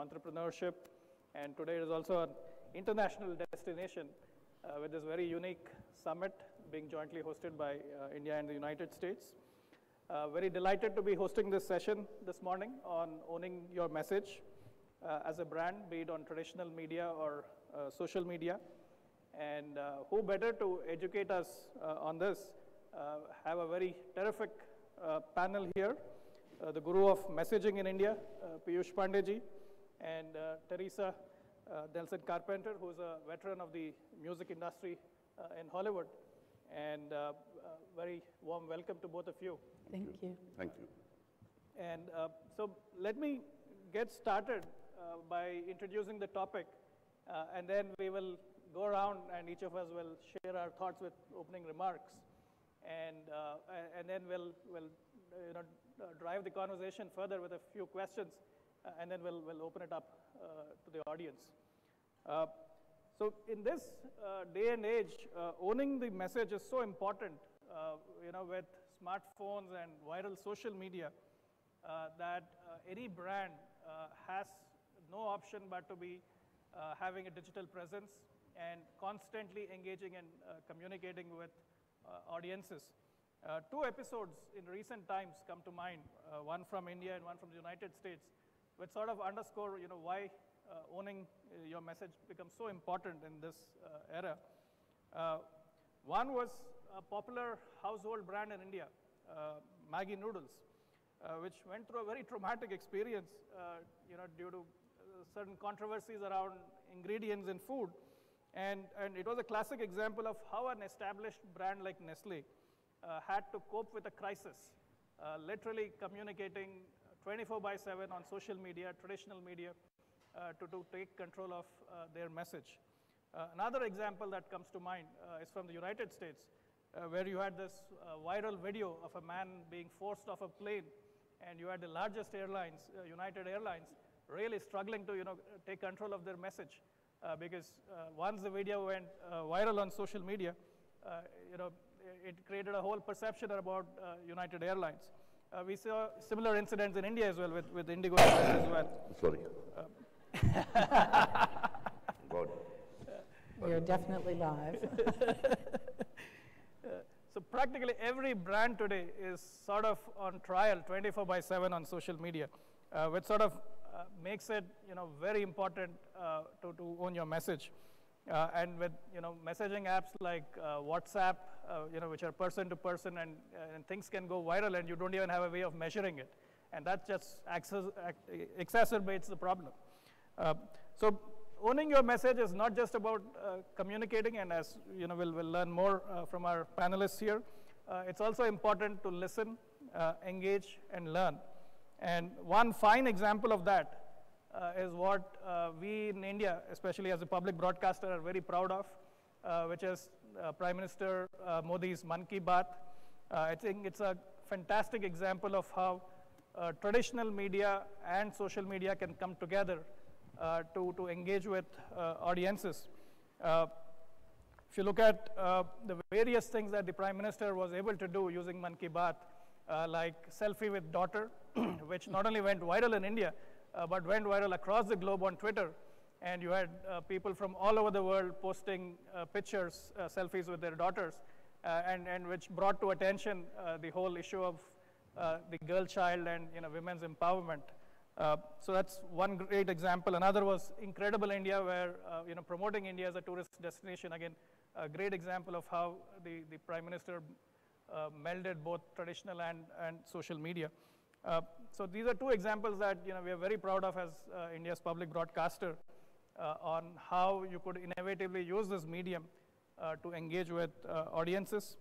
entrepreneurship, and today is also an international destination with this very unique summit being jointly hosted by India and the United States. Very delighted to be hosting this session this morning on owning your message as a brand, be it on traditional media or social media. And who better to educate us on this? Have a very terrific panel here. The guru of messaging in India, Piyush Pandey, and Teresa Nelson Carpenter, who is a veteran of the music industry in Hollywood. And very warm welcome to both of you. Thank you. Thank you. And so let me get started by introducing the topic, and then we will go around and each of us will share our thoughts with opening remarks. And then we'll drive the conversation further with a few questions, and then we'll open it up to the audience. So in this day and age, owning the message is so important, with smartphones and viral social media, that any brand has no option but to be having a digital presence and constantly engaging and communicating with audiences. Two episodes in recent times come to mind, one from India and one from the United States, which sort of underscore why owning your message becomes so important in this era. One was a popular household brand in India, Maggi Noodles, which went through a very traumatic experience due to certain controversies around ingredients in food. And it was a classic example of how an established brand like Nestle had to cope with a crisis, literally communicating 24/7 on social media, traditional media, to take control of their message. Another example that comes to mind is from the United States, where you had this viral video of a man being forced off a plane, and you had the largest airlines, United Airlines, really struggling to take control of their message. Because once the video went viral on social media, it created a whole perception about United Airlines. We saw similar incidents in India as well with Indigo as well. Sorry. God. You're definitely live. So practically every brand today is sort of on trial 24/7 on social media, which sort of makes it very important to own your message. And with messaging apps like WhatsApp, which are person to person, and things can go viral and you don't even have a way of measuring it, and that just exacerbates the problem. So owning your message is not just about communicating, and as we'll learn more from our panelists here. It's also important to listen, engage, and learn. And one fine example of that is what we in India, especially as a public broadcaster, are very proud of, which is Prime Minister Modi's Mann Ki Baat. I think it's a fantastic example of how traditional media and social media can come together to engage with audiences. If you look at the various things that the Prime Minister was able to do using Mann Ki Baat, like selfie with daughter, which not only went viral in India, but went viral across the globe on Twitter. And you had people from all over the world posting pictures, selfies with their daughters, and which brought to attention the whole issue of the girl child and women's empowerment. So that's one great example. Another was Incredible India, where promoting India as a tourist destination. Again, a great example of how the Prime Minister melded both traditional and social media. So these are two examples that we are very proud of as India's public broadcaster on how you could innovatively use this medium to engage with audiences.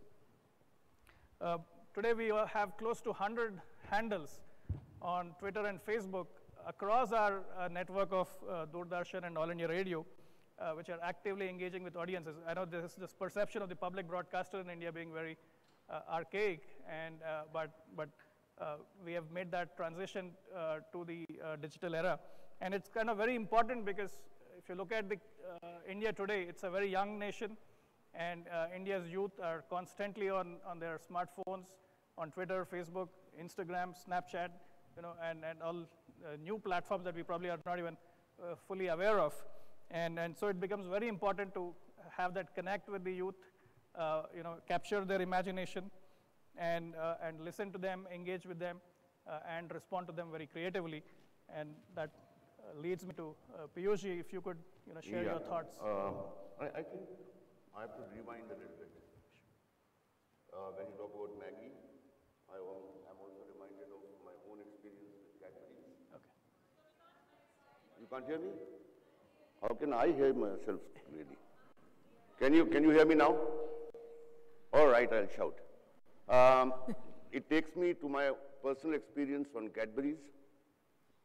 Today we have close to 100 handles on Twitter and Facebook across our network of Doordarshan and All India Radio, which are actively engaging with audiences. I know this perception of the public broadcaster in India being very archaic, and but we have made that transition to the digital era. And it's kind of very important because if you look at India today, it's a very young nation, and India's youth are constantly on their smartphones, on Twitter, Facebook, Instagram, Snapchat, and all new platforms that we probably are not even fully aware of. And so it becomes very important to have that connect with the youth, capture their imagination, and listen to them, engage with them, and respond to them very creatively. And that leads me to Piyushji, if you could share your thoughts. I think I have to rewind a little bit. When you talk about Maggie, I'm also reminded of my own experience with Cadbury's. Okay. You can't hear me? How can I hear myself really? Can you hear me now? All right, I'll shout. It takes me to my personal experience on Cadbury's.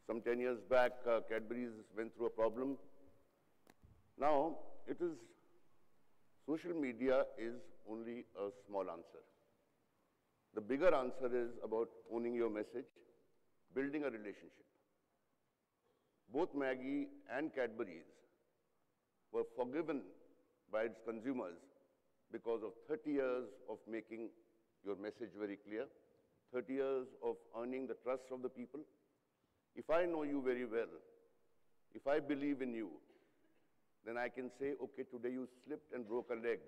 Some 10 years back, Cadbury's went through a problem. Now, social media is only a small answer. The bigger answer is about owning your message, building a relationship. Both Maggie and Cadbury's were forgiven by its consumers because of 30 years of making your message very clear, 30 years of earning the trust of the people. If I know you very well, if I believe in you, then I can say, okay, today you slipped and broke a leg.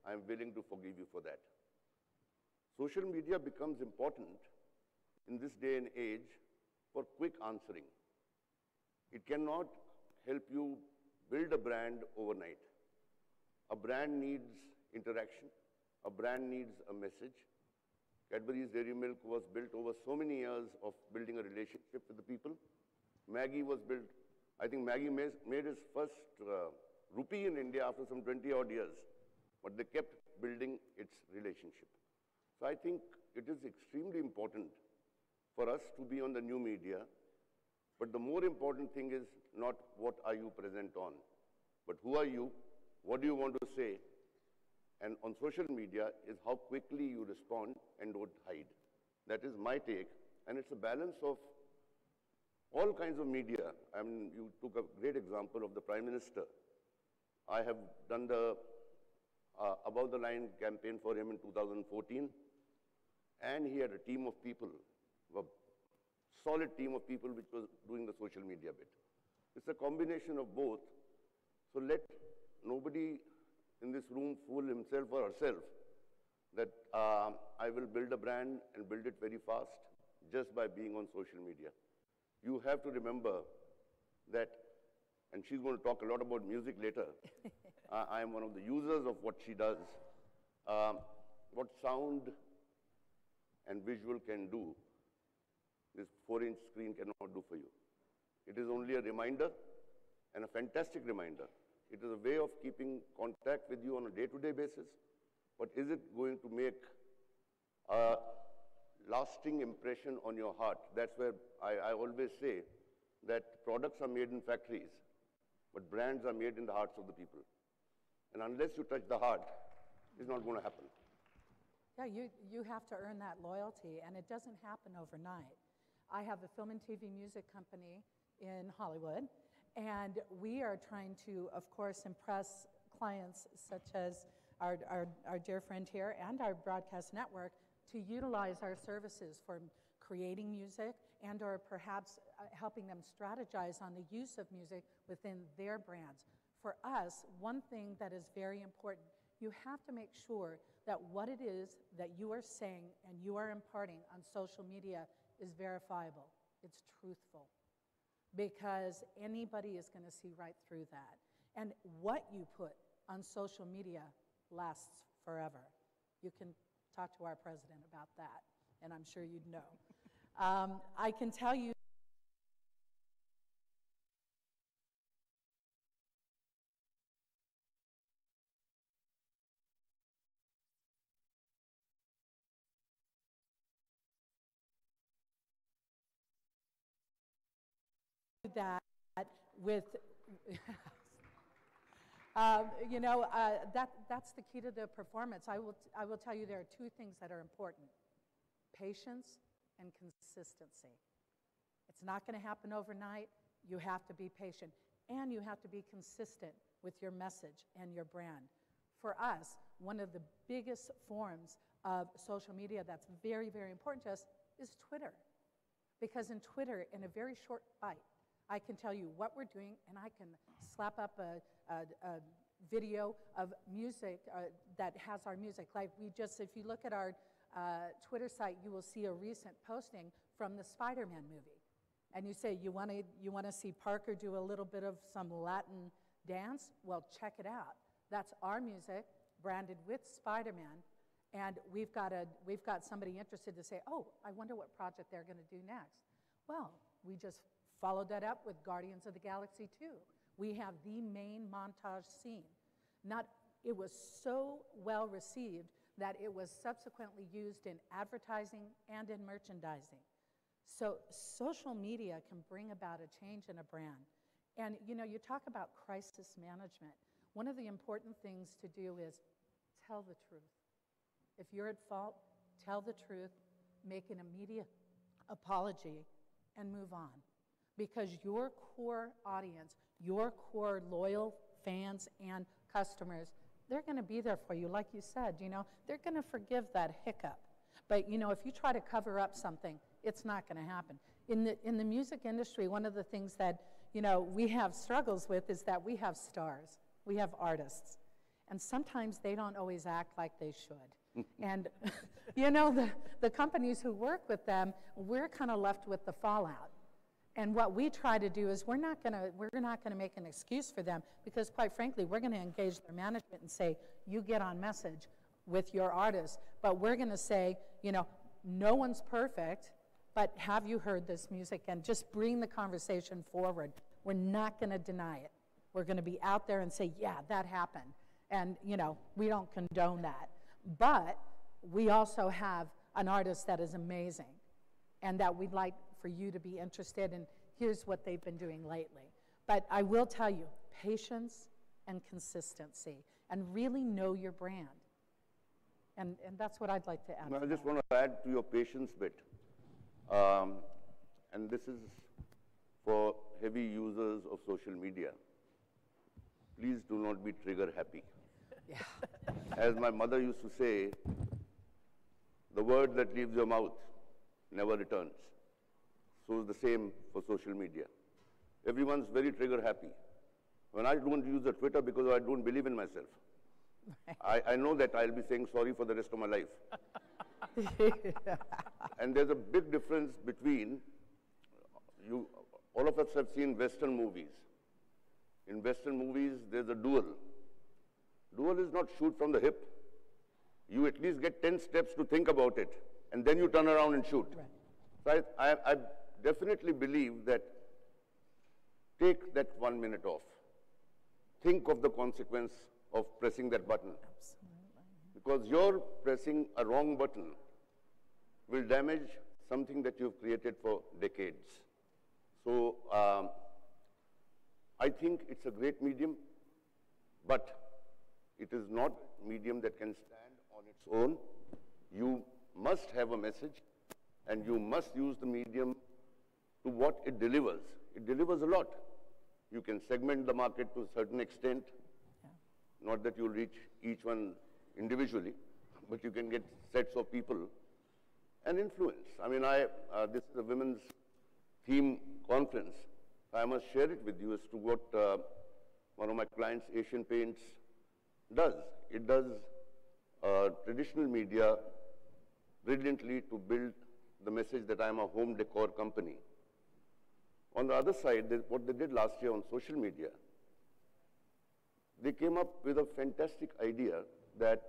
I'm willing to forgive you for that. Social media becomes important in this day and age for quick answering. It cannot help you build a brand overnight. A brand needs interaction. A brand needs a message. Cadbury's Dairy Milk was built over so many years of building a relationship with the people. Maggie was built, I think Maggie made its first rupee in India after some 20 odd years, but they kept building its relationship. So I think it is extremely important for us to be on the new media, but the more important thing is not what are you present on, but who are you, what do you want to say, and on social media is how quickly you respond and don't hide. That is my take, and it's a balance of all kinds of media. I mean, you took a great example of the Prime Minister. I have done the Above the Line campaign for him in 2014, and he had a team of people, a solid team of people which was doing the social media bit. It's a combination of both, so let nobody in this room fool himself or herself that I will build a brand and build it very fast just by being on social media. You have to remember that, and she's going to talk a lot about music later. I am one of the users of what she does. What sound and visual can do, this 4-inch screen cannot do for you. It is only a reminder, and a fantastic reminder. It is a way of keeping contact with you on a day-to-day basis, but is it going to make a lasting impression on your heart? That's where I always say that products are made in factories, but brands are made in the hearts of the people. And unless you touch the heart, it's not going to happen. Yeah, you have to earn that loyalty, and it doesn't happen overnight. I have a film and TV music company in Hollywood, and we are trying to, of course, impress clients such as our dear friend here and our broadcast network to utilize our services for creating music and or perhaps helping them strategize on the use of music within their brands. For us, one thing that is very important, you have to make sure that what it is that you are saying and you are imparting on social media is verifiable, it's truthful, because anybody is going to see right through that. And what you put on social media lasts forever. You can talk to our president about that, and I'm sure you'd know. I can tell you that with that's the key to the performance. I will tell you there are two things that are important: patience and consistency. It's not going to happen overnight. You have to be patient, and you have to be consistent with your message and your brand. For us, one of the biggest forms of social media that's very, very important to us is Twitter. Because in Twitter, in a very short bite, I can tell you what we're doing, and I can slap up a video of music that has our music. Like if you look at our Twitter site, you will see a recent posting from the Spider-Man movie. And you say, you want to see Parker do a little bit of some Latin dance? Well, check it out. That's our music, branded with Spider-Man. And we've got somebody interested to say, oh, I wonder what project they're going to do next. Well, we just followed that up with Guardians of the Galaxy 2. We have the main montage scene. It was so well received that it was subsequently used in advertising and in merchandising. So social media can bring about a change in a brand. And you talk about crisis management. One of the important things to do is tell the truth. If you're at fault, tell the truth, make an immediate apology, and move on. Because your core audience, your core loyal fans and customers, they're going to be there for you. Like you said, they're going to forgive that hiccup. But, if you try to cover up something, it's not going to happen. In the music industry, one of the things that, we have struggles with is that we have stars. We have artists. And sometimes they don't always act like they should. And, the companies who work with them, we're kind of left with the fallout. And what we try to do is we're not going to make an excuse for them, because quite frankly, we're going to engage their management and say, you get on message with your artist. But we're going to say, no one's perfect, but have you heard this music? And just bring the conversation forward. We're not going to deny it. We're going to be out there and say, yeah, that happened. And, we don't condone that. But we also have an artist that is amazing and that we'd like for you to be interested in. Here's what they've been doing lately. But I will tell you, patience and consistency, and really know your brand. And that's what I'd like to add. I just want to add to your patience bit. And this is for heavy users of social media. Please do not be trigger happy. Yeah. As my mother used to say, the word that leaves your mouth never returns. So it's the same for social media. Everyone's very trigger happy. When I don't use the Twitter because I don't believe in myself. I know that I'll be saying sorry for the rest of my life. And there's a big difference between, all of us have seen Western movies. In Western movies, there's a duel. Duel is not shoot from the hip. You at least get 10 steps to think about it, and then you turn around and shoot. Right. So I definitely believe that take that 1 minute off. Think of the consequence of pressing that button. Absolutely. Because your pressing a wrong button will damage something that you've created for decades. So I think it's a great medium, but it is not a medium that can stand on its own. You must have a message, and you must use the medium to what it delivers. It delivers a lot. You can segment the market to a certain extent. Yeah. Not that you'll reach each one individually, but you can get sets of people and influence. I mean, this is a women's theme conference. I must share it with you as to what one of my clients, Asian Paints, does. It does traditional media brilliantly to build the message that I'm a home decor company. On the other side, what they did last year on social media, they came up with a fantastic idea that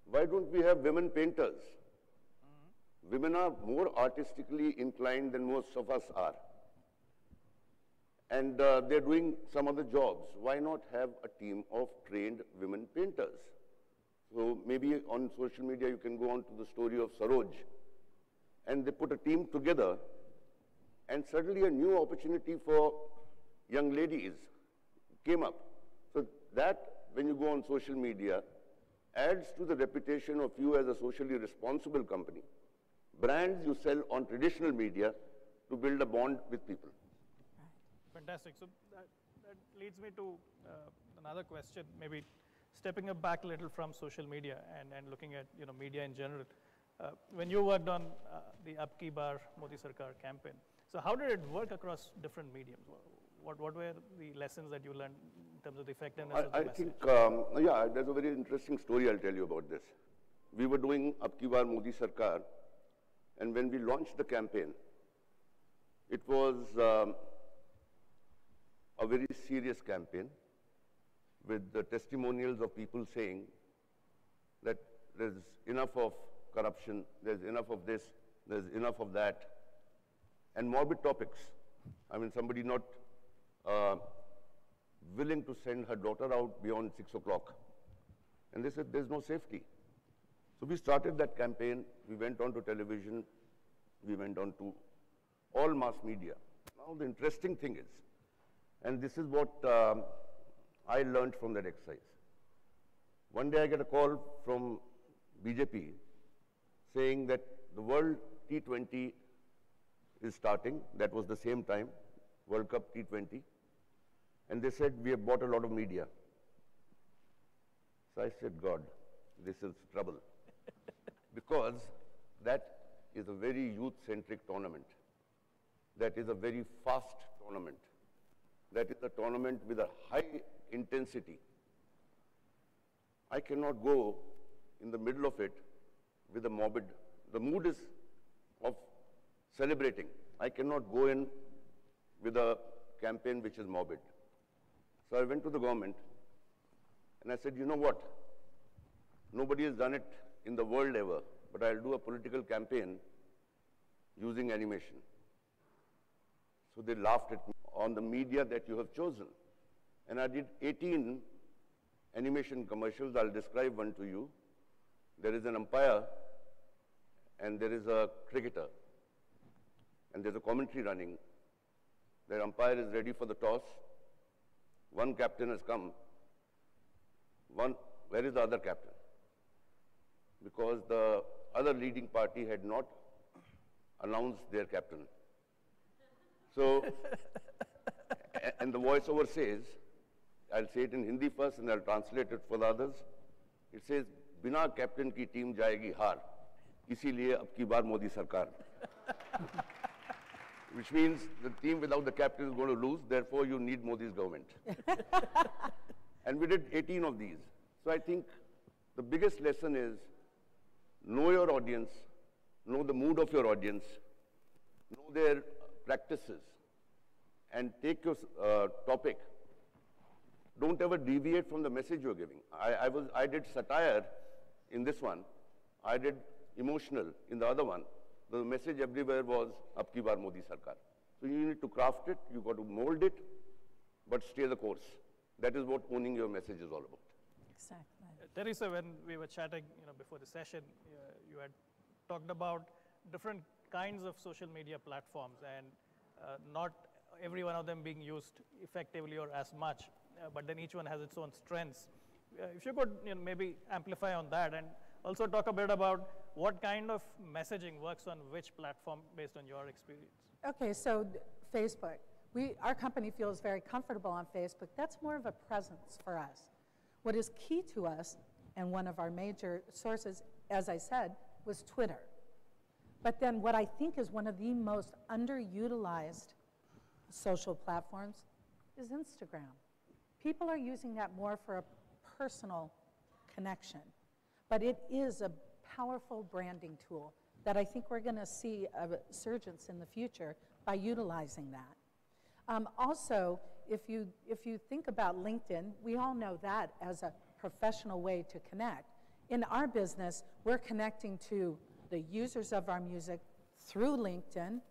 why don't we have women painters? Mm-hmm. Women are more artistically inclined than most of us are. And they're doing some other jobs. Why not have a team of trained women painters? So maybe on social media you can go on to the story of Saroj. And they put a team together, and suddenly a new opportunity for young ladies came up. So that, when you go on social media, adds to the reputation of you as a socially responsible company. Brands you sell on traditional media to build a bond with people. Fantastic. So that leads me to another question, maybe stepping up back a little from social media and looking at media in general. when you worked on the Ab Ki Baar Modi Sarkar campaign, so how did it work across different mediums? What were the lessons that you learned in terms of the effectiveness of the message? think, yeah, there's a very interesting story I'll tell you about this. We were doing Ab Ki Baar Modi Sarkar, and when we launched the campaign, it was a very serious campaign with the testimonials of people saying that there's enough of corruption, there's enough of this, there's enough of that, and morbid topics. I mean, somebody not willing to send her daughter out beyond 6 o'clock. And they said, there's no safety. So we started that campaign, we went on to television, we went on to all mass media. Now the interesting thing is, and this is what I learned from that exercise. One day I get a call from BJP saying that the World T20 is starting. That was the same time, World Cup T20. And they said, we have bought a lot of media. So I said, God, this is trouble. Because that is a very youth-centric tournament. That is a very fast tournament. That is a tournament with a high intensity. I cannot go in the middle of it with a morbid. The mood is of celebrating. I cannot go in with a campaign which is morbid. So I went to the government and I said, you know what? Nobody has done it in the world ever, but I'll do a political campaign using animation. So they laughed at me on the media that you have chosen. And I did 18 animation commercials. I'll describe one to you. There is an umpire and there is a cricketer. And there's a commentary running. The umpire is ready for the toss. One captain has come. Where is the other captain? Because the other leading party had not announced their captain. So, and the voiceover says, I'll say it in Hindi first and I'll translate it for the others. It says, बिना captain की team जाएगी हार, इसीलिए अब की बार मोदी सरकार. Which means the team without the captain is going to lose, therefore you need Modi's government. And we did 18 of these. So I think the biggest lesson is know your audience, know the mood of your audience, know their practices, and take your topic. Don't ever deviate from the message you're giving. I did satire in this one. I did emotional in the other one. The message everywhere was, Ab Ki Baar Modi Sarkar. So you need to craft it, you got to mold it, but stay the course. That is what owning your message is all about. Exactly. Teresa, when we were chatting, before the session, you had talked about different kinds of social media platforms and not every one of them being used effectively or as much, but then each one has its own strengths. If you could maybe amplify on that and also talk a bit about what kind of messaging works on which platform based on your experience. Okay, so Facebook. Our company feels very comfortable on Facebook. That's more of a presence for us. What is key to us, and one of our major sources, as I said, was Twitter. But then what I think is one of the most underutilized social platforms is Instagram. People are using that more for a personal connection. But it is a powerful branding tool that I think we're going to see a resurgence in the future by utilizing that. Also, if you think about LinkedIn, we all know that as a professional way to connect. In our business, we're connecting to the users of our music through LinkedIn,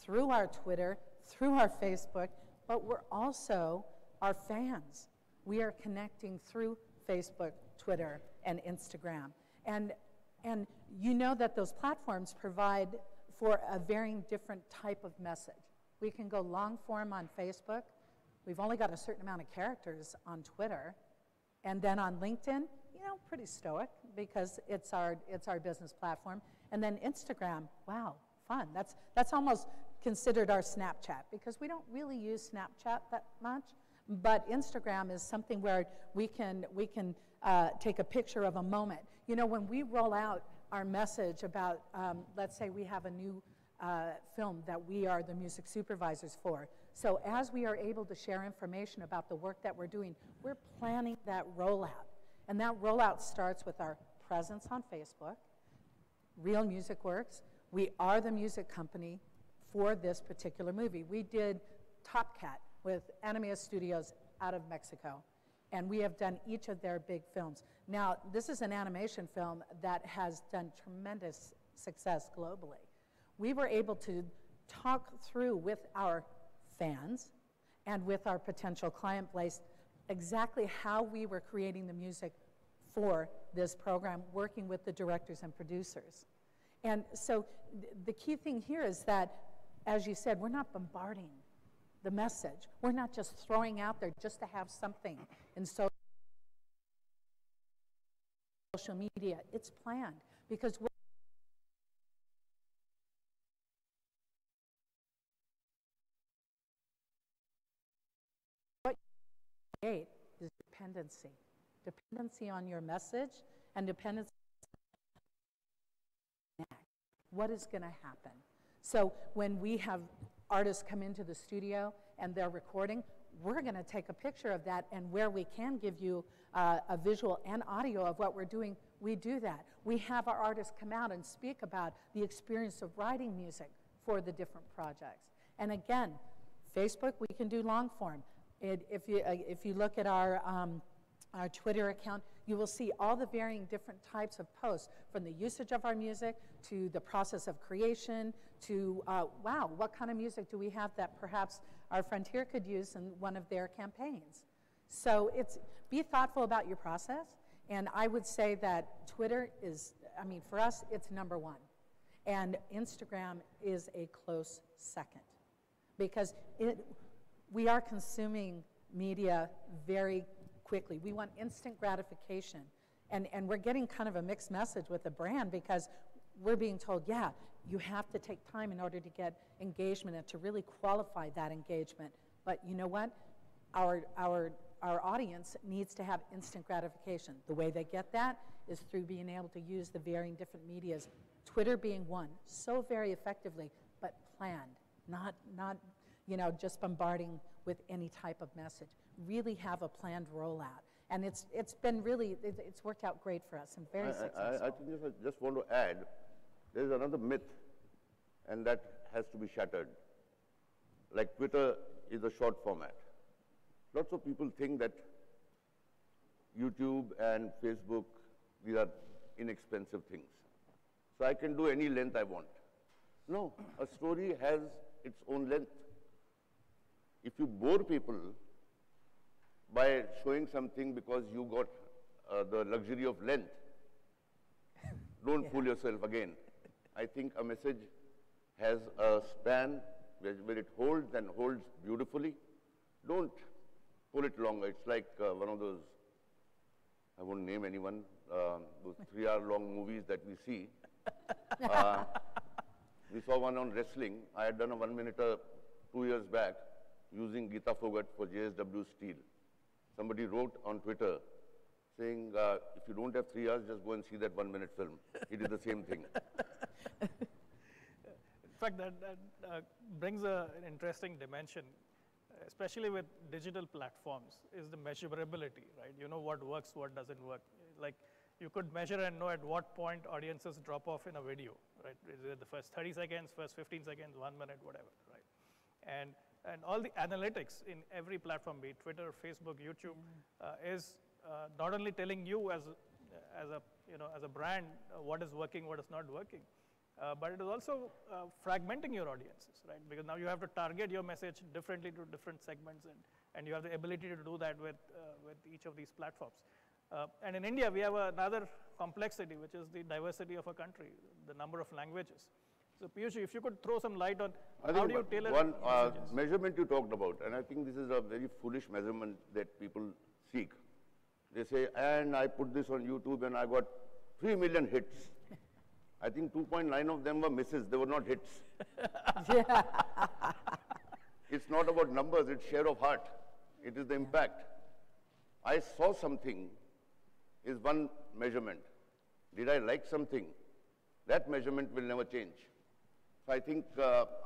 through our Twitter, through our Facebook, but we're also our fans. We are connecting through Facebook, Twitter, and Instagram. And you know that those platforms provide for a varying different type of message. We can go long form on Facebook. We've only got a certain amount of characters on Twitter. And then on LinkedIn, pretty stoic because it's our business platform. And then Instagram, wow, fun. That's almost considered our Snapchat because we don't really use Snapchat that much. But Instagram is something where we can take a picture of a moment. When we roll out our message about, let's say we have a new film that we are the music supervisors for. So as we are able to share information about the work that we're doing, we're planning that rollout. And that rollout starts with our presence on Facebook, Real Music Works. We are the music company for this particular movie. We did Top Cat with Animea Studios out of Mexico, and we have done each of their big films. Now, this is an animation film that has done tremendous success globally. We were able to talk through with our fans and with our potential client base exactly how we were creating the music for this program, working with the directors and producers. And so the key thing here is that, as you said, we're not bombarding the message. We're not just throwing out there just to have something in social media. It's planned because what you create is dependency. Dependency on your message and dependency on what is going to happen. So when we have artists come into the studio and they're recording, we're going to take a picture of that, and where we can give you a visual and audio of what we're doing, we do that. We have our artists come out and speak about the experience of writing music for the different projects. And again, Facebook, we can do long form. If you look at our Twitter account, you will see all the varying different types of posts, from the usage of our music to the process of creation to, wow, what kind of music do we have that perhaps our Frontier could use in one of their campaigns? So be thoughtful about your process, and I would say that Twitter is, I mean, for us, it's number one. And Instagram is a close second, because we are consuming media very quickly. We want instant gratification. And we're getting kind of a mixed message with the brand, because we're being told, yeah, you have to take time in order to get engagement and to really qualify that engagement. But you know what? Our audience needs to have instant gratification. The way they get that is through being able to use the varying different medias, Twitter being one, so very effectively, but planned, not just bombarding with any type of message. Really have a planned rollout. And it's been really, it's worked out great for us and very successful. I think I just want to add, there's another myth, and that has to be shattered. Like Twitter is a short format. Lots of people think that YouTube and Facebook, these are inexpensive things. So I can do any length I want. No, a story has its own length. If you bore people by showing something because you got the luxury of length, don't fool yourself again. I think a message has a span where it holds and holds beautifully. Don't pull it longer. It's like one of those, I won't name anyone, those 3-hour-long movies that we see. We saw one on wrestling. I had done a 1-minuter 2 years back using Geeta Fogart for JSW Steel. Somebody wrote on Twitter saying, if you don't have 3 hours, just go and see that 1-minute film. It is the same thing. In fact, that brings an interesting dimension, especially with digital platforms, is the measurability, right? You know what works, what doesn't work. Like, you could measure and know at what point audiences drop off in a video, right? Is it the first 30 seconds, first 15 seconds, 1 minute, whatever, right? And all the analytics in every platform, be it Twitter, Facebook, YouTube, is not only telling you as a brand what is working, what is not working, but it is also fragmenting your audiences, right? Because now you have to target your message differently to different segments, and you have the ability to do that with each of these platforms. And in India, we have another complexity, which is the diversity of a country, the number of languages. So Piyush, if you could throw some light on how do you tailor one messages? measurement you talked about, and I think this is a very foolish measurement that people seek. They say, and I put this on YouTube and I got 3 million hits. I think 2.9 of them were misses, they were not hits. Yeah. It's not about numbers, it's share of heart. It is the impact. I saw something is one measurement. Did I like something that measurement will never change. So I think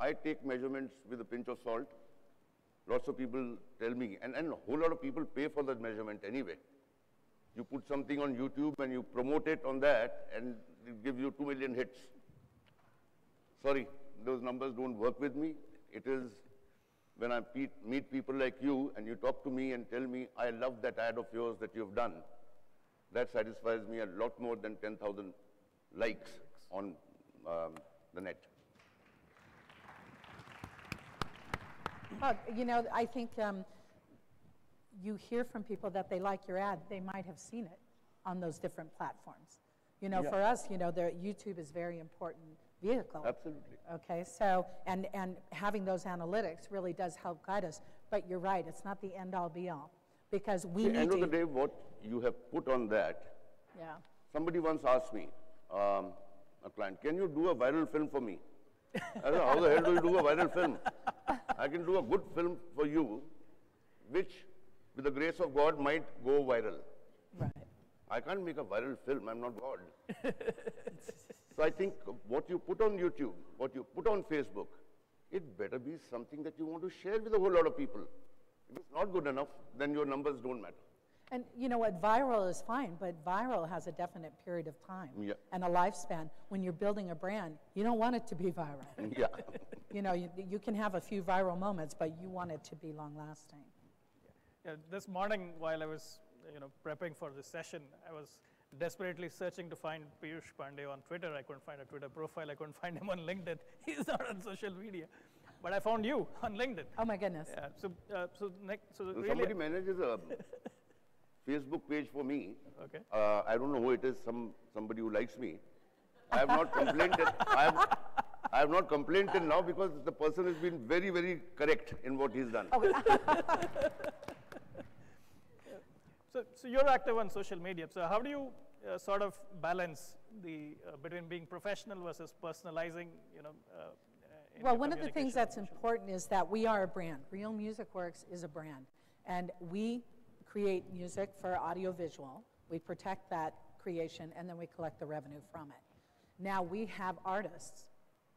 I take measurements with a pinch of salt. Lots of people tell me, and a whole lot of people pay for that measurement anyway. You put something on YouTube and you promote it on that, and it gives you 2 million hits. Sorry, those numbers don't work with me. It is when I meet people like you and you talk to me and tell me, I love that ad of yours that you've done, that satisfies me a lot more than 10,000 likes on the net. Well, you know, I think you hear from people that they like your ad. They might have seen it on those different platforms. You know, for us, you know, YouTube is very important vehicle. Absolutely. Okay, so, and having those analytics really does help guide us. But you're right, it's not the end all be all. Because we need to... At the end of the day, what you have put on that, somebody once asked me, a client, can you do a viral film for me? I said, how the hell do you do a viral film? I can do a good film for you, which, with the grace of God, might go viral. Right. I can't make a viral film, I'm not God. So I think what you put on YouTube, what you put on Facebook, it better be something that you want to share with a whole lot of people. If it's not good enough, then your numbers don't matter. And you know what, viral is fine, but viral has a definite period of time and a lifespan. When you're building a brand, you don't want it to be viral. You know, you can have a few viral moments, but you want it to be long-lasting. Yeah, this morning, while I was prepping for this session, I was desperately searching to find Piyush Pandey on Twitter. I couldn't find a Twitter profile. I couldn't find him on LinkedIn. He's not on social media. But I found you on LinkedIn. Oh my goodness. Yeah, so really somebody manages a Facebook page for me. Okay. I don't know who it is, somebody who likes me. I have not complained. I have not complained till now because the person has been very, very correct in what he's done. So you're active on social media. So how do you sort of balance the between being professional versus personalizing? Well, one of the things that's important is that we are a brand. Real Music Works is a brand, and we create music for audiovisual. We protect that creation, and then we collect the revenue from it. Now we have artists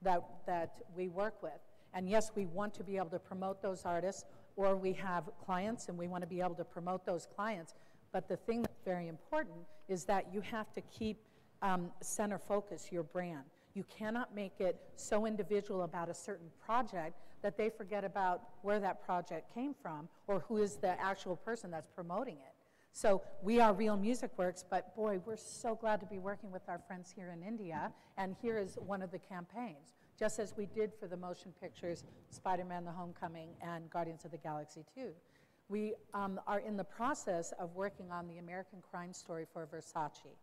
that we work with, and yes, we want to be able to promote those artists, or we have clients and we want to be able to promote those clients. But the thing that's very important is that you have to keep center focus your brand. You cannot make it so individual about a certain project that they forget about where that project came from or who is the actual person that's promoting it. So we are Real Music Works, but boy, we're so glad to be working with our friends here in India, and here is one of the campaigns. Just as we did for the motion pictures, Spider-Man: The Homecoming and Guardians of the Galaxy 2. We are in the process of working on the American Crime Story for Versace.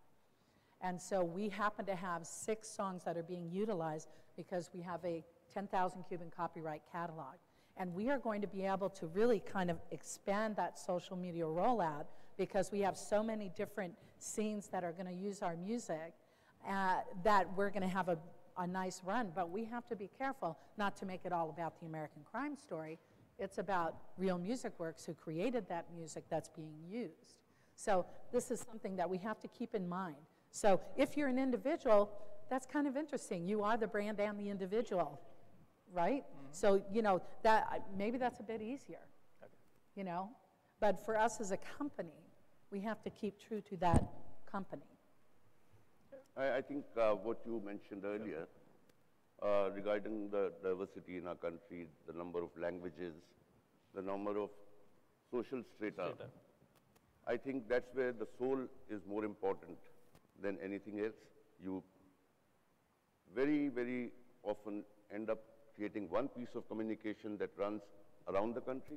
And so we happen to have 6 songs that are being utilized because we have a 10,000 Cuban copyright catalog. And we are going to be able to really kind of expand that social media rollout because we have so many different scenes that are going to use our music that we're going to have a nice run. But we have to be careful not to make it all about the American Crime Story. It's about Real Music Works, who created that music that's being used. So this is something that we have to keep in mind. So if you're an individual, that's kind of interesting. You are the brand and the individual, right? So, you know, maybe that's a bit easier, you know? But for us as a company, we have to keep true to that company. I think what you mentioned earlier regarding the diversity in our country, the number of languages, the number of social strata, I think that's where the soul is more important than anything else. You very, very often end up creating one piece of communication that runs around the country,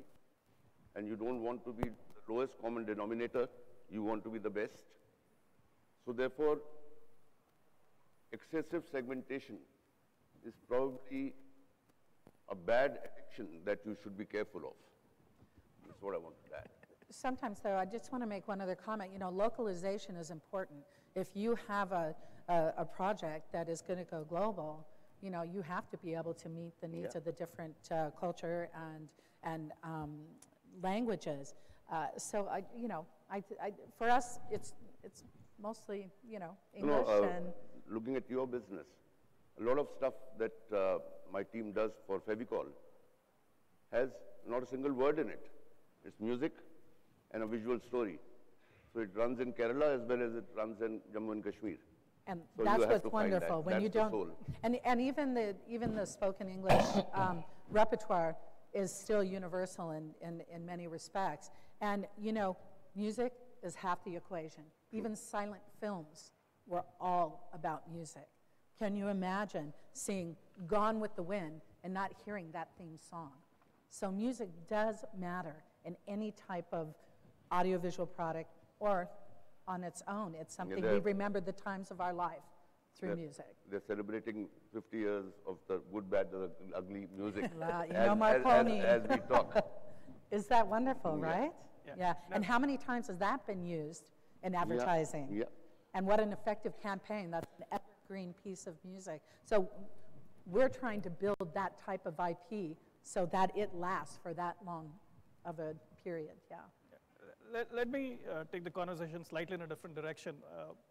and you don't want to be the lowest common denominator, you want to be the best. So therefore, excessive segmentation is probably a bad addiction that you should be careful of. That's what I want to add. Sometimes, though, I just want to make one other comment. You know, localization is important. If you have a project that is going to go global, you know, you have to be able to meet the needs of the different culture and languages. So, for us, it's mostly, you know, English and looking at your business, a lot of stuff that my team does for Fevicol has not a single word in it. It's music and a visual story. So it runs in Kerala as well as it runs in Jammu and Kashmir. And So that's you have what's to find wonderful. that. When you That's the don't, soul. and even the spoken English repertoire is still universal in many respects. And you know, music is half the equation. Even silent films were all about music. Can you imagine seeing Gone with the Wind and not hearing that theme song? So music does matter in any type of audiovisual product or on its own. It's something we remember the times of our life through music. They're celebrating 50 years of the good, bad, the ugly music You know, Marconi. as we talk. Is that wonderful, right? Yeah. And how many times has that been used in advertising? Yeah. And what an effective campaign. That's an evergreen piece of music. So we're trying to build that type of IP so that it lasts for that long of a period, yeah. Let me take the conversation slightly in a different direction.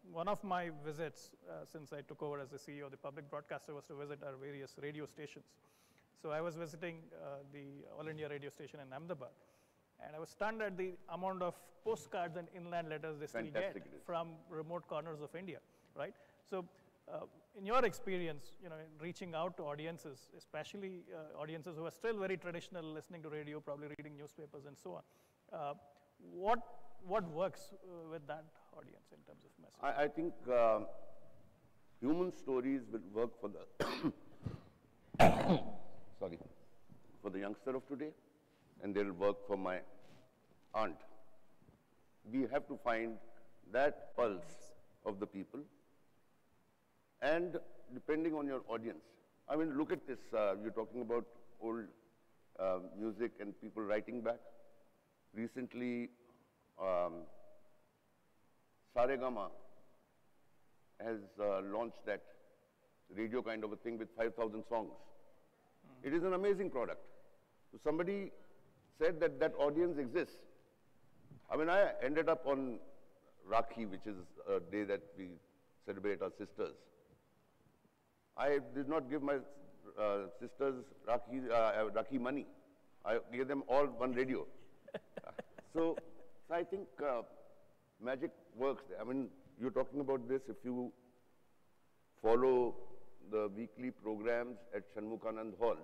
One of my visits since I took over as the CEO of the public broadcaster was to visit our various radio stations. So I was visiting the All India radio station in Ahmedabad, and I was stunned at the amount of postcards and inland letters they still Fantastic get it is. from remote corners of India, right? So in your experience, you know, in reaching out to audiences, especially audiences who are still very traditional, listening to radio, probably reading newspapers and so on, what works with that audience in terms of message? I think human stories will work for the sorry, for the youngster of today, and they'll work for my aunt. We have to find that pulse of the people, and depending on your audience. I mean, look at this. You're talking about old music and people writing back. Recently, Saregama has launched that radio kind of a thing with 5,000 songs. It is an amazing product. So somebody said that that audience exists. I mean, I ended up on Rakhi, which is a day that we celebrate our sisters. I did not give my sisters Rakhi money. I gave them all one radio. So I think magic works. I mean, you're talking about this. If you follow the weekly programs at Shanmukhanand Hall,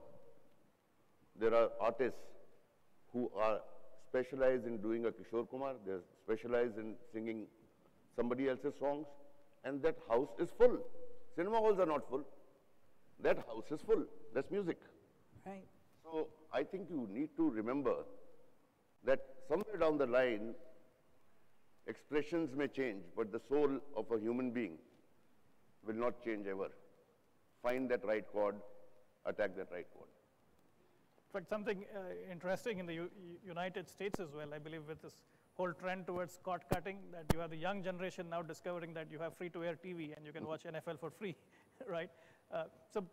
there are artists who are specialized in doing a Kishore Kumar. They're specialized in singing somebody else's songs, and that house is full. Cinema halls are not full. That house is full. That's music. Right. So I think you need to remember that somewhere down the line, expressions may change, but the soul of a human being will not change ever. Find that right chord, attack that right chord. In fact, something interesting in the United States as well, I believe, with this whole trend towards cord cutting, that you have the young generation now discovering that you have free-to-air TV and you can watch NFL for free, right? So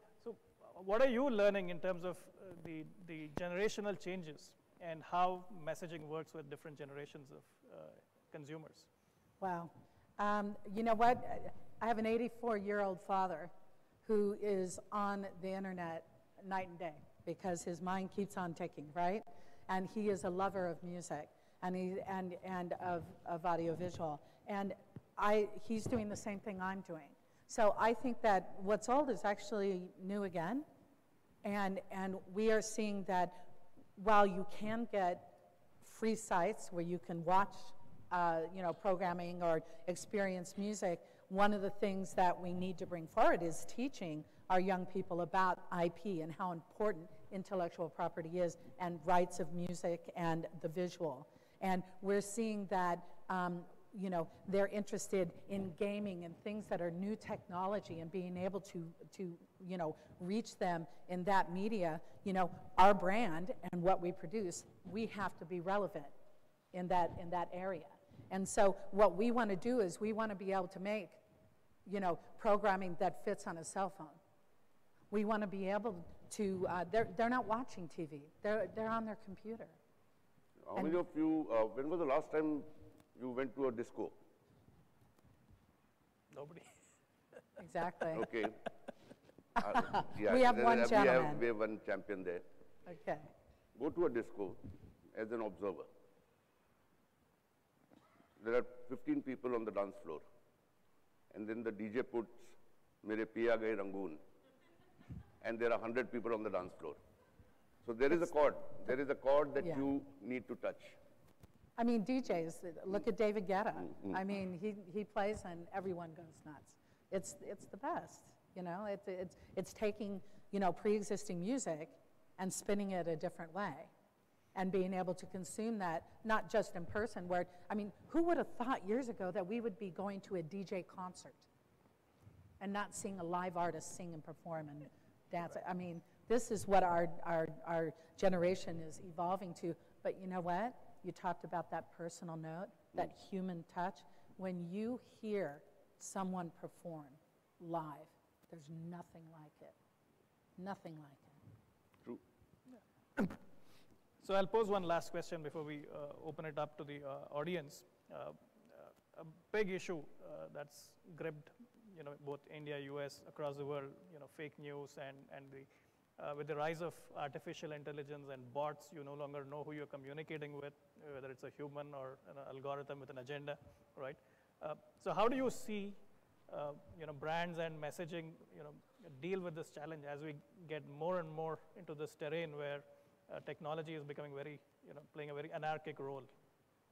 what are you learning in terms of the generational changes and how messaging works with different generations of consumers? Wow. You know what? I have an 84-year-old father who is on the internet night and day because his mind keeps on ticking, right? And he is a lover of music and of audiovisual. And he's doing the same thing I'm doing. So I think that what's old is actually new again. And we are seeing that while you can get free sites where you can watch programming or experience music, one of the things that we need to bring forward is teaching our young people about IP and how important intellectual property is and rights of music and the visual. And we're seeing that they're interested in gaming and things that are new technology and being able to reach them in that media. Our brand and what we produce, we have to be relevant in that area. And so what we want to do is we want to be able to make, programming that fits on a cell phone. We want to be able to, they're not watching TV, they're on their computer. How many of you, when was the last time you went to a disco? Nobody. Exactly. Okay. Yeah, We have one gentleman. We have one champion there. Okay. Go to a disco as an observer. There are 15 people on the dance floor. And then the DJ puts Mere Piya Gaye Rangoon. And there are 100 people on the dance floor. So there is a chord. There is a chord that Yeah. you need to touch. I mean, DJs, look at David Guetta. I mean, he plays and everyone goes nuts. It's the best, you know. It's taking, you know, pre-existing music and spinning it a different way and being able to consume that, not just in person, where, I mean, who would have thought years ago that we would be going to a DJ concert and not seeing a live artist sing and perform and dance? I mean, this is what our generation is evolving to. But you know what? You talked about that personal note, that human touch. When you hear someone perform live, there's nothing like it. Nothing like it. True. So I'll pose one last question before we open it up to the audience. A big issue that's gripped, you know, both India, US, across the world, you know, fake news and with the rise of artificial intelligence and bots, you no longer know who you're communicating with, whether it's a human or an algorithm with an agenda, right? So how do you see, you know, brands and messaging, you know, deal with this challenge as we get more and more into this terrain where technology is becoming very, you know, playing a very anarchic role?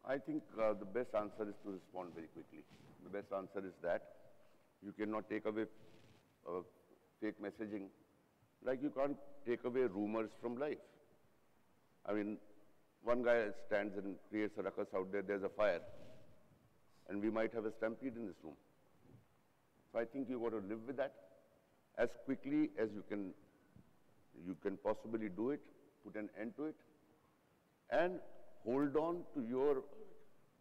I think the best answer is to respond very quickly. The best answer is that you cannot take away fake messaging, like you can't take away rumors from life. I mean, one guy stands and creates a ruckus out there, there's a fire, and we might have a stampede in this room. So I think you've got to live with that as quickly as you can possibly do it, put an end to it, and hold on to your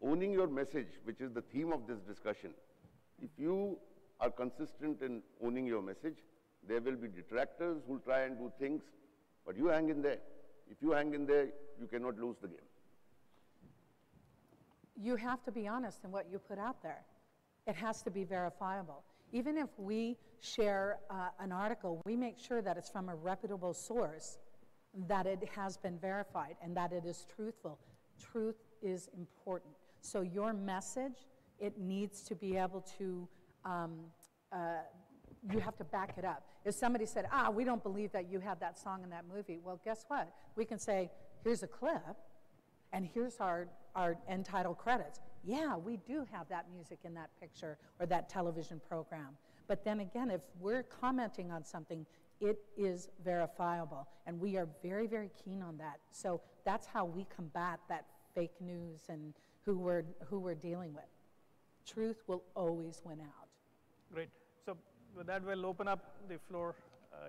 owning your message, which is the theme of this discussion. If you are consistent in owning your message, there will be detractors who will try and do things, but you hang in there. If you hang in there, you cannot lose the game. You have to be honest in what you put out there. It has to be verifiable. Even if we share an article, we make sure that it's from a reputable source, that it has been verified, and that it is truthful. Truth is important. So your message, it needs to be able to, you have to back it up. If somebody said, we don't believe that you had that song in that movie, well, guess what? We can say, here's a clip, and here's our end title credits. Yeah, we do have that music in that picture or that television program. But then again, if we're commenting on something, it is verifiable, and we are very, very keen on that. So that's how we combat that fake news and who we're dealing with. Truth will always win out. Great. So with that, we'll open up the floor.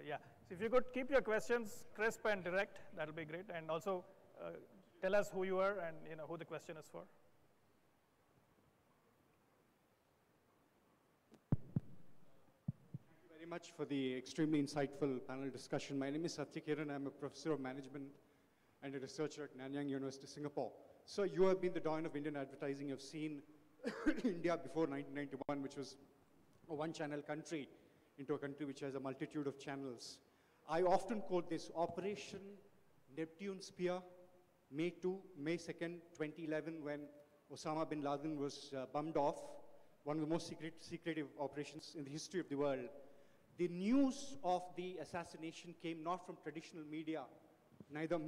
Yeah. So if you could keep your questions crisp and direct, that'll be great. And also tell us who you are and who the question is for. Thank you very much for the extremely insightful panel discussion. My name is Satya Kiran. I'm a professor of management and a researcher at Nanyang University, Singapore. So you have been the dawn of Indian advertising. You've seen India before 1991, which was a one-channel country, into a country which has a multitude of channels. I often quote this: Operation Neptune Spear, May 2nd, 2011, when Osama bin Laden was bummed off, one of the most secretive operations in the history of the world. The news of the assassination came not from traditional media, neither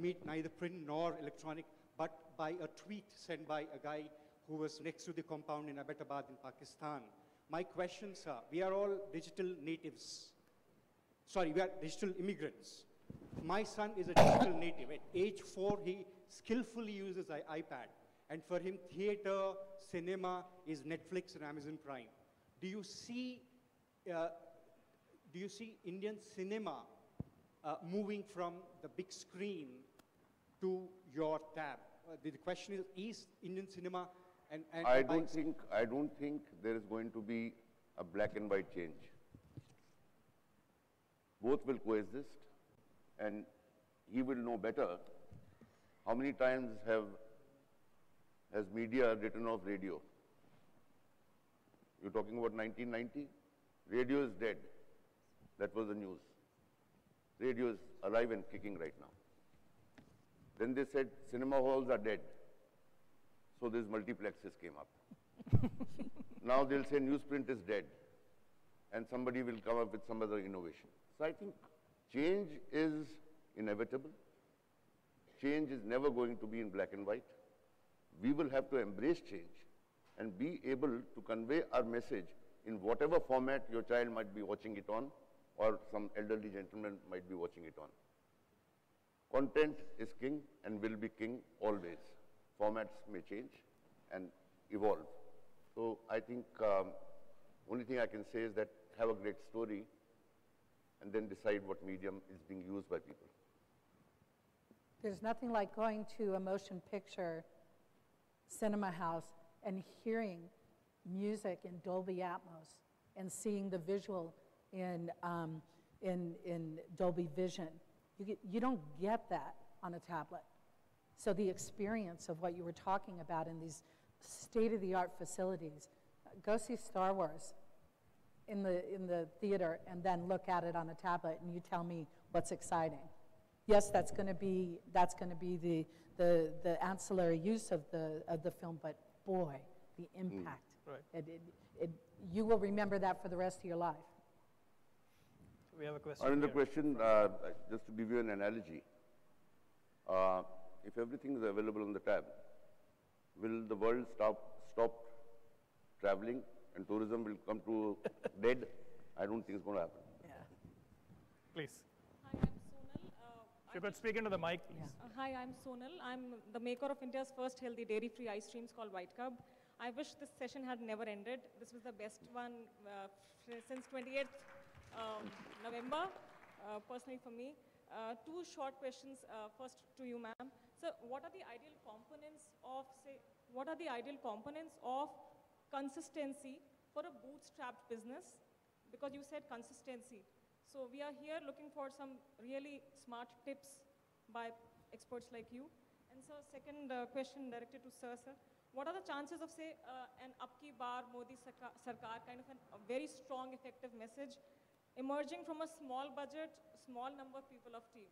print nor electronic, but by a tweet sent by a guy who was next to the compound in Abbottabad in Pakistan. My questions are, we are all digital natives. Sorry, we are digital immigrants. My son is a digital native. At age 4, he skillfully uses an iPad. And for him, theater, cinema is Netflix and Amazon Prime. Do you see Indian cinema moving from the big screen to your tab? The question is Indian cinema and I don't think there is going to be a black and white change. Both will coexist, and he will know better. How many times has media written off radio? You're talking about 1990? radio is dead. That was the news. Radio is alive and kicking right now. Then they said cinema halls are dead. So these multiplexes came up. Now they'll say newsprint is dead. And somebody will come up with some other innovation. So I think change is inevitable. Change is never going to be in black and white. We will have to embrace change and be able to convey our message in whatever format your child might be watching it on or some elderly gentleman might be watching it on. Content is king and will be king always. Formats may change and evolve. So I think only thing I can say is that have a great story and then decide what medium is being used by people. There's nothing like going to a motion picture cinema house and hearing music in Dolby Atmos and seeing the visual in Dolby Vision. You don't get that on a tablet. So the experience of what you were talking about in these state-of-the-art facilities, go see Star Wars in the theater and then look at it on a tablet and you tell me what's exciting. Yes, that's going to be the ancillary use of the film, but boy, the impact. Right. You will remember that for the rest of your life. We have a question. Another here. question, just to give you an analogy. If everything is available on the tab, will the world stop traveling and tourism will come to dead? I don't think it's going to happen. Yeah. Please. Hi, I'm Sonal. If you could speak into the mic, please. Hi, I'm Sonal. I'm the maker of India's first healthy dairy-free ice creams called White Cub. I wish this session had never ended. This was the best one since 28th November, personally for me. Two short questions. First to you, ma'am. So, what are the ideal components of, consistency for a bootstrapped business? Because you said consistency. So we are here looking for some really smart tips by experts like you. And so second question directed to Sir. What are the chances of, say, an Abki Bar Modi Sarkar kind of a very strong, effective message emerging from a small budget, small number of people of team?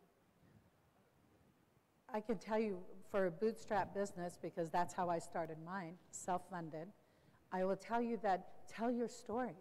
I can tell you for a bootstrap business, because that's how I started mine, self-funded, I will tell you that tell your story.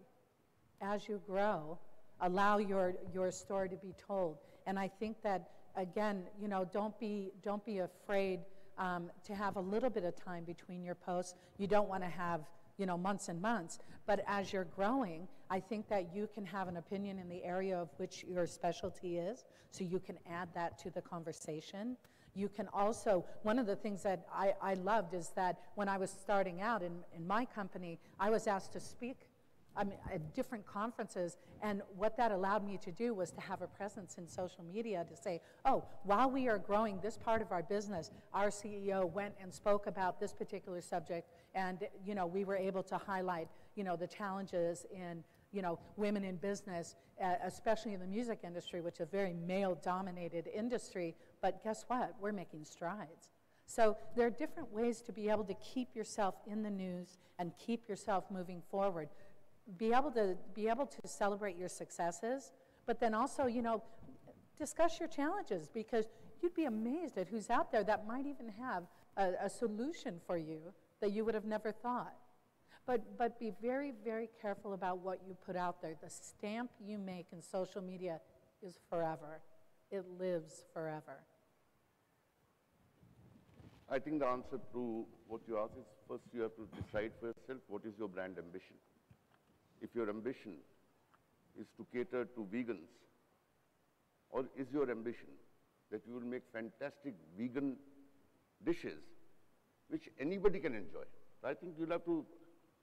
As you grow, allow your story to be told. And I think that, again, you know, don't be afraid to have a little bit of time between your posts. You don't want to have, you know, months and months. But as you're growing, I think that you can have an opinion in the area of which your specialty is, so you can add that to the conversation. You can also, one of the things that I loved is that when I was starting out in my company, I was asked to speak at different conferences, and what that allowed me to do was to have a presence in social media to say, oh, while we are growing this part of our business, our CEO went and spoke about this particular subject, and you know, we were able to highlight, you know, the challenges in, you know, women in business, especially in the music industry, which is a very male-dominated industry, but guess what? We're making strides. So there are different ways to be able to keep yourself in the news and keep yourself moving forward. Be able to celebrate your successes, but then also, you know, discuss your challenges, because you'd be amazed at who's out there that might even have a solution for you that you would have never thought. But be very, very careful about what you put out there. The stamp you make in social media is forever. It lives forever. I think the answer to what you asked is, first you have to decide for yourself what is your brand ambition. If your ambition is to cater to vegans, or is your ambition that you will make fantastic vegan dishes which anybody can enjoy? I think you'll have to,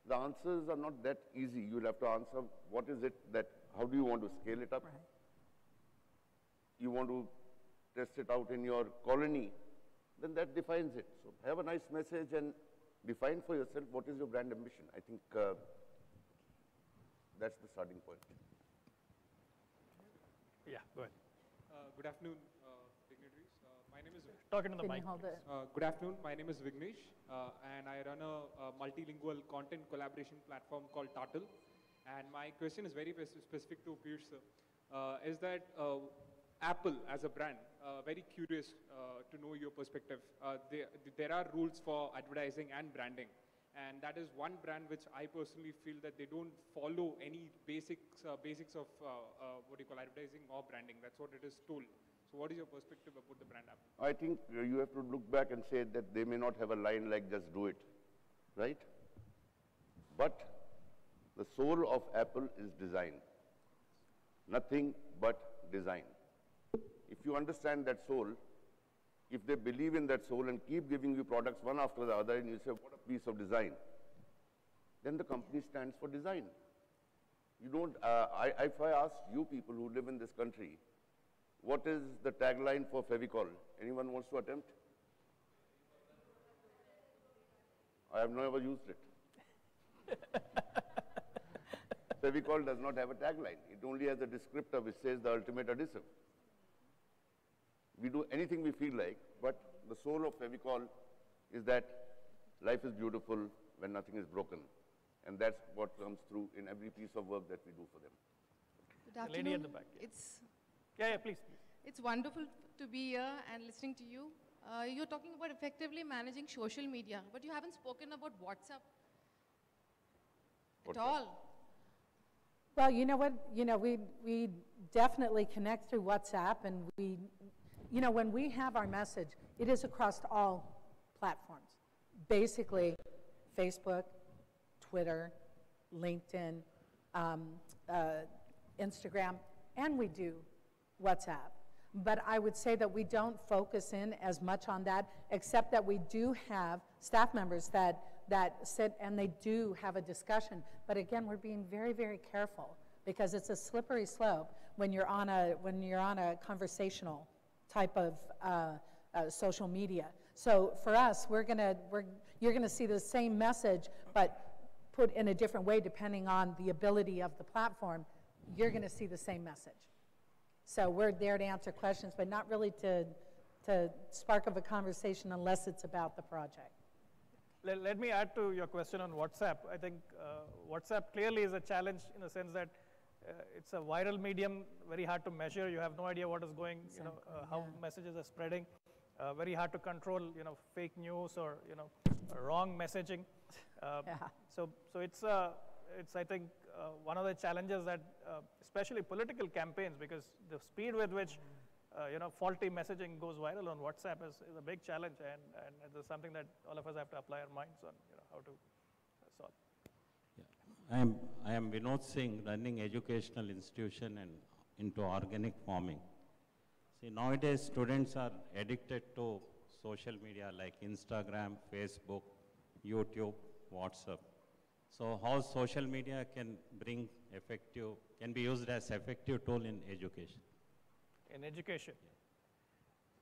the answers are not that easy. You'll have to answer what is it that, how do you want to scale it up? Right. You want to test it out in your colony, then that defines it. So have a nice message and define for yourself what is your brand ambition. I think that's the starting point. Yeah, go ahead. Good afternoon, dignitaries. My name is Talking to the Can mic. you hold it? Good afternoon. My name is Vignesh, and I run a multilingual content collaboration platform called Tartle. And my question is very specific to Piyush sir. Is that Apple as a brand, very curious to know your perspective. There are rules for advertising and branding. And that is one brand which I personally feel that they don't follow any basics of what you call advertising or branding. That's what it is told. So what is your perspective about the brand Apple? I think you have to look back and say that they may not have a line like just do it, right? But the soul of Apple is design. Nothing but design. If you understand that soul, if they believe in that soul and keep giving you products one after the other and you say, what a piece of design, then the company stands for design. You don't, if I ask you people who live in this country, what is the tagline for Fevicol? Anyone wants to attempt? I have never used it. Fevicol does not have a tagline. It only has a descriptor which says the ultimate adhesive. We do anything we feel like, but the soul of Fevicol is that life is beautiful when nothing is broken. And that's what comes through in every piece of work that we do for them. Good afternoon. The lady at the back. Yeah. Yeah, please. It's wonderful to be here and listening to you. You're talking about effectively managing social media, but you haven't spoken about WhatsApp at all. Well, you know what? We definitely connect through WhatsApp, and when we have our message, it is across all platforms. Basically, Facebook, Twitter, LinkedIn, Instagram, and we do WhatsApp. But I would say that we don't focus in as much on that, except that we do have staff members that sit and they do have a discussion. But again, we're being very, very careful because it's a slippery slope when you're on a conversational type of social media. So for us, you're gonna see the same message, but put in a different way depending on the ability of the platform. You're gonna see the same message. So we're there to answer questions, but not really to spark of a conversation unless it's about the project. Let me add to your question on WhatsApp. I think WhatsApp clearly is a challenge in the sense that it's a viral medium, very hard to measure. You have no idea what is going, how messages are spreading. Very hard to control, fake news or wrong messaging. So it's I think one of the challenges that especially political campaigns, because the speed with which faulty messaging goes viral on WhatsApp is a big challenge, and it's something that all of us have to apply our minds on how to solve. Yeah. I am Vinod Singh, running educational institution and into organic farming. See, nowadays students are addicted to social media like Instagram, Facebook, YouTube, WhatsApp. So how social media can be used as effective tool in education? In education?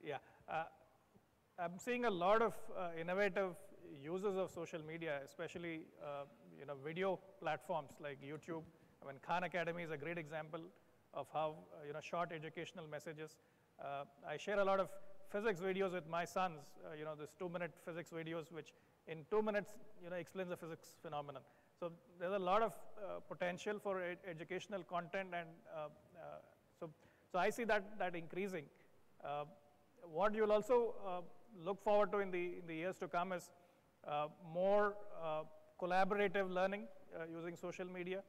Yeah. I'm seeing a lot of innovative uses of social media, especially video platforms like YouTube. I mean, Khan Academy is a great example of how short educational messages. I share a lot of physics videos with my sons. This 2-minute physics videos, which in 2 minutes explains the physics phenomenon. So there's a lot of potential for educational content, and so I see that increasing. What you'll also look forward to in the years to come is more collaborative learning using social media.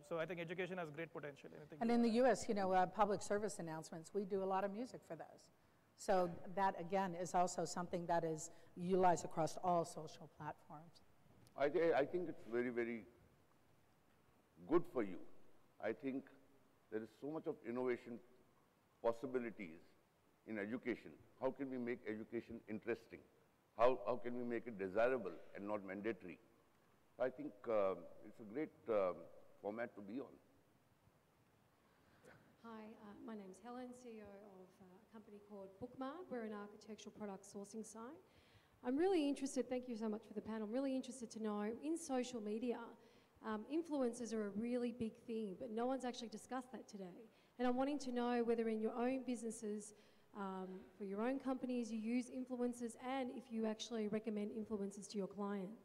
So I think education has great potential. And in the U.S., public service announcements, we do a lot of music for those. So that, again, is also something that is utilized across all social platforms. I think it's very, very good for you. I think there is so much of innovation possibilities in education. How can we make education interesting? How can we make it desirable and not mandatory? I think it's a great format to be on. Hi, my name is Helen, CEO of a company called Bookmark. We're an architectural product sourcing site. I'm really interested, thank you so much for the panel, I'm really interested to know, in social media, influencers are a really big thing, but no one's actually discussed that today. And I'm wanting to know whether in your own businesses, for your own companies, you use influencers, and if you actually recommend influencers to your clients.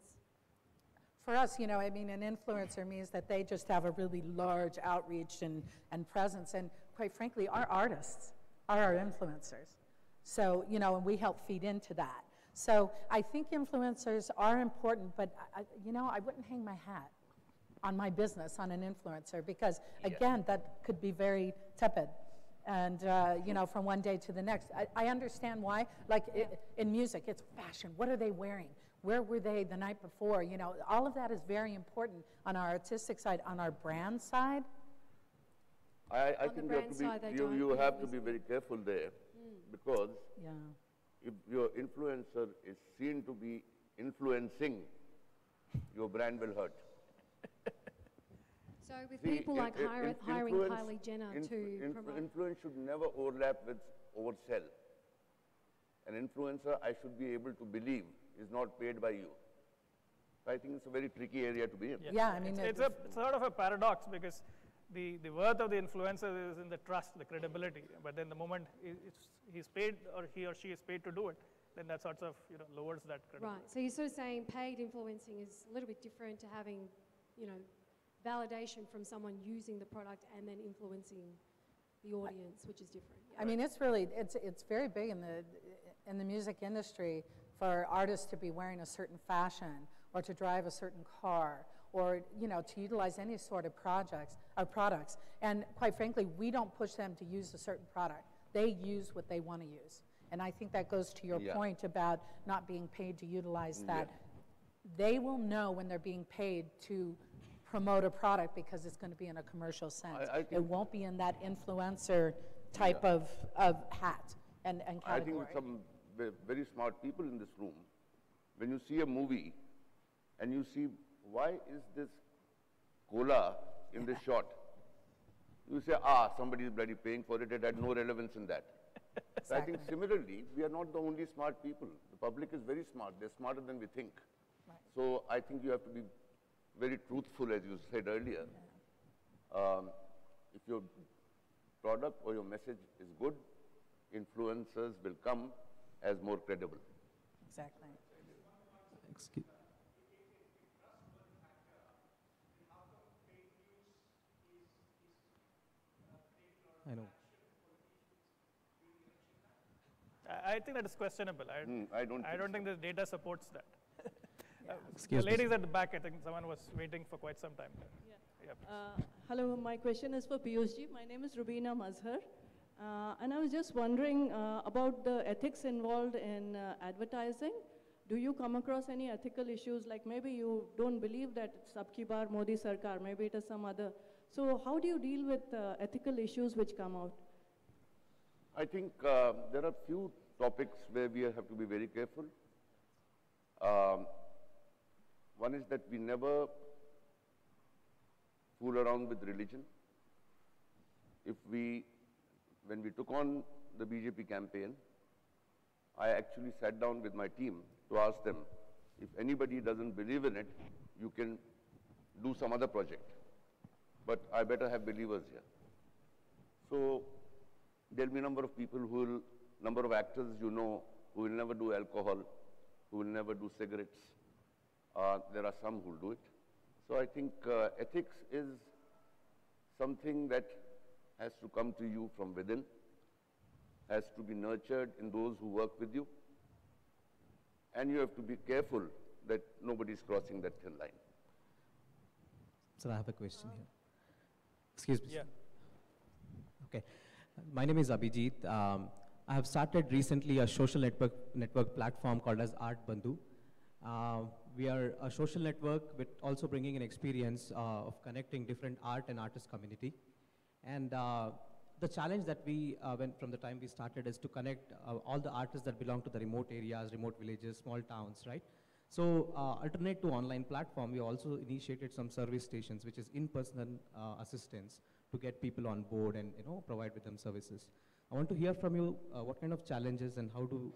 For us, you know, I mean, an influencer means that they just have a really large outreach and presence. And quite frankly, our artists are our influencers. So, you know, and we help feed into that. So I think influencers are important, but, you know, I wouldn't hang my hat on my business on an influencer because, again, that could be very tepid. And, you know, from one day to the next. I understand why. Like in music, it's fashion. What are they wearing? Where were they the night before? You know, all of that is very important on our artistic side. On our brand side, I think you have to be very careful there because if your influencer is seen to be influencing, your brand will hurt. So with people like hiring Kylie Jenner to promote. Influence should never overlap with oversell. An influencer, I should be able to believe, is not paid by you. I think it's a very tricky area to be in. Yeah, I mean, it's sort of a paradox because the worth of the influencer is in the trust, the credibility. But then the moment he's paid or he or she is paid to do it, then that sort of, you know, lowers that credibility. Right. So you're sort of saying paid influencing is a little bit different to having, you know, validation from someone using the product and then influencing the audience, which is different. Yeah. I mean, it's really, it's very big in the music industry for artists to be wearing a certain fashion or to drive a certain car or, you know, to utilize any sort of projects or products. And quite frankly, we don't push them to use a certain product. They use what they want to use. And I think that goes to your point about not being paid to utilize that. They will know when they're being paid to promote a product because it's going to be in a commercial sense. It won't be in that influencer type of hat and category. I think some very smart people in this room, when you see a movie and you see why is this cola in this shot, you say, somebody is bloody paying for it, it had no relevance in that. Exactly. So I think similarly, we are not the only smart people. The public is very smart. They're smarter than we think. Right. So I think you have to be very truthful, as you said earlier. If your product or your message is good, influencers will come as more credible. Exactly. Excuse. I know. I think that is questionable. I don't think the data supports that. Excuse the me. ladies at the back, I think someone was waiting for quite some time. Hello, my question is for Piyushji. My name is Rubina Mazhar. And I was just wondering about the ethics involved in advertising. Do you come across any ethical issues, like maybe you don't believe that it's Abki Baar Modi Sarkar, maybe it is some other. So how do you deal with ethical issues which come out? I think there are few topics where we have to be very careful. One is that we never fool around with religion. When we took on the BJP campaign, I actually sat down with my team to ask them, if anybody doesn't believe in it, you can do some other project. But I better have believers here. So there'll be a number of people number of actors you know, who will never do alcohol, who will never do cigarettes. There are some who will do it. So I think ethics is something that has to come to you from within, has to be nurtured in those who work with you, and you have to be careful that nobody is crossing that thin line. Sir, I have a question here. Excuse me. Yeah. Okay. My name is Abhijit. I have started recently a social network platform called as Art Bandhu. We are a social network with also bringing an experience of connecting different art and artist community. And the challenge that we went from the time we started is to connect all the artists that belong to the remote areas, remote villages, small towns, right? So alternate to online platform, we also initiated some service stations, which is in-person assistance to get people on board and provide with them services. I want to hear from you what kind of challenges and how do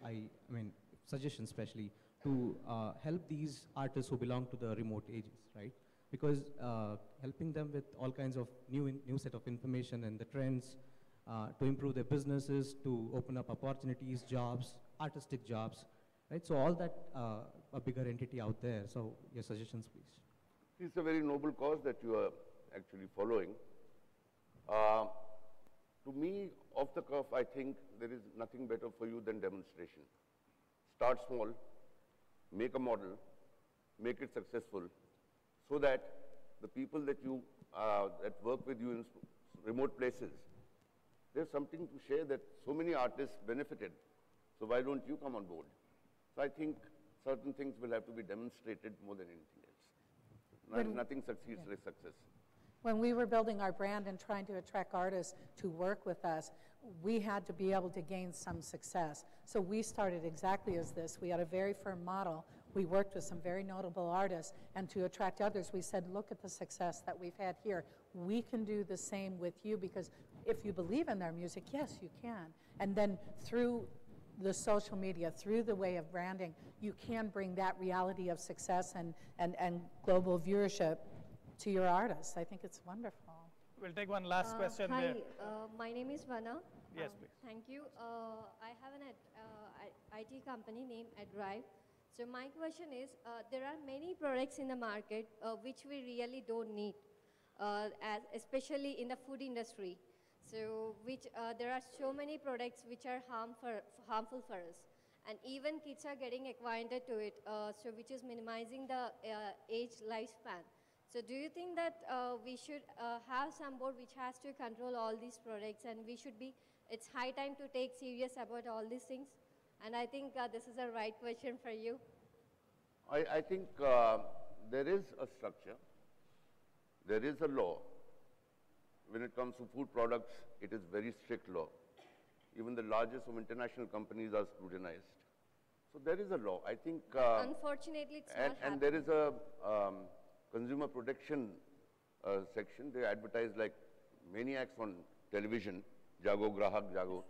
suggestions especially to help these artists who belong to the remote ages, right? Because helping them with all kinds of new set of information and the trends to improve their businesses, to open up opportunities, jobs, artistic jobs, right? So all that a bigger entity out there. So your suggestions, please. It's a very noble cause that you are actually following. To me, off the cuff, I think there is nothing better for you than demonstration. Start small, make a model, make it successful, so that the people that you that work with you in remote places, there's something to share that so many artists benefited. So why don't you come on board? So I think certain things will have to be demonstrated more than anything else. Nothing succeeds like success. When we were building our brand and trying to attract artists to work with us, we had to be able to gain some success. So we started exactly as this. We had a very firm model. We worked with some very notable artists, and to attract others, we said, look at the success that we've had here. We can do the same with you, because if you believe in their music, yes, you can. And then through the social media, through the way of branding, you can bring that reality of success and global viewership to your artists. I think it's wonderful. We'll take one last question hi, there. My name is Vana. Yes, please. Thank you. I have an IT company named AdDrive. So my question is, there are many products in the market which we really don't need, especially in the food industry. So there are so many products which are harmful for us. And even kids are getting acquainted to it, so which is minimizing the age lifespan. So do you think that we should have some board which has to control all these products, and it's high time to take serious about all these things? And I think this is a right question for you. I think there is a structure, there is a law. When it comes to food products, it is very strict law. Even the largest of international companies are scrutinized. So there is a law. I think. Unfortunately, it's not happening. And there is a consumer protection section. They advertise like maniacs on television, Jago, Grahak, Jago.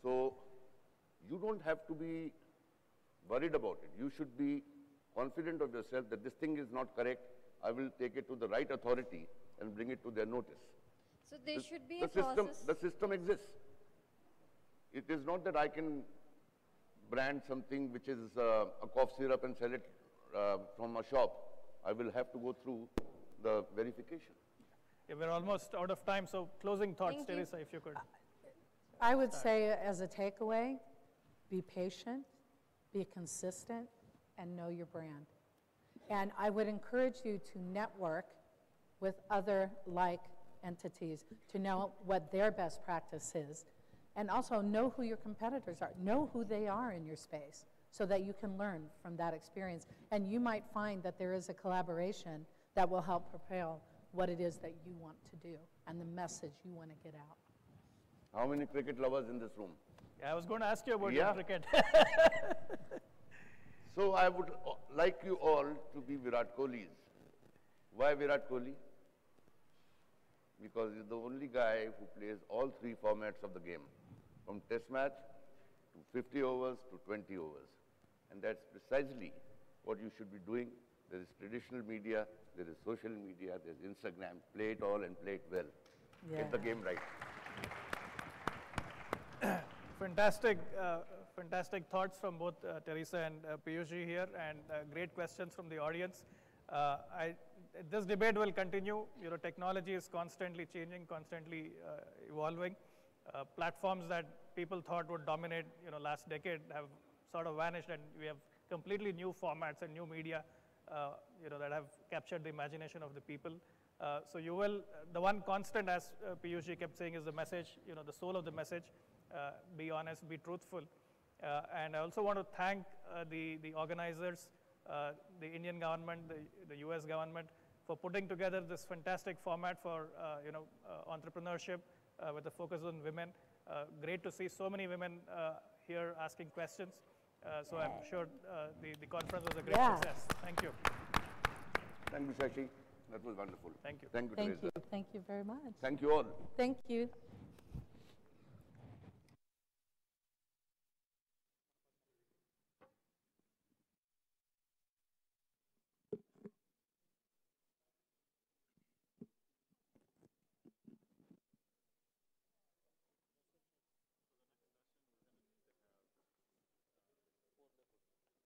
So you don't have to be worried about it. You should be confident of yourself that this thing is not correct. I will take it to the right authority and bring it to their notice. So there should be a process. The system exists. It is not that I can brand something which is a cough syrup and sell it from a shop. I will have to go through the verification. Yeah, we're almost out of time, so closing thoughts, Teresa, if you could. I would say as a takeaway, be patient, be consistent, and know your brand. And I would encourage you to network with other like entities to know what their best practice is, and also know who your competitors are, know who they are in your space, so that you can learn from that experience. And you might find that there is a collaboration that will help propel what it is that you want to do and the message you want to get out. How many cricket lovers in this room? Yeah, I was going to ask you about your cricket. So I would like you all to be Virat Kohlis. Why Virat Kohli? Because he's the only guy who plays all three formats of the game, from test match to 50 overs to 20 overs. And that's precisely what you should be doing. There is traditional media, there is social media, there's Instagram. Play it all and play it well. Yeah. Get the game right. Fantastic, fantastic thoughts from both Teresa and Piyushji here, and great questions from the audience. This debate will continue. You know, technology is constantly changing, constantly evolving. Platforms that people thought would dominate, last decade have sort of vanished, and we have completely new formats and new media, that have captured the imagination of the people. So you will, the one constant, as Piyushji kept saying, is the message, the soul of the message. Be honest, be truthful. And I also want to thank the organizers, the Indian government, the US government, for putting together this fantastic format for entrepreneurship with a focus on women. Great to see so many women here asking questions. So I'm sure the conference was a great success. Thank you. Thank you, Shashi. That was wonderful. Thank you. Thank you, Thank Teresa. you. Thank you very much. Thank you all. Thank you.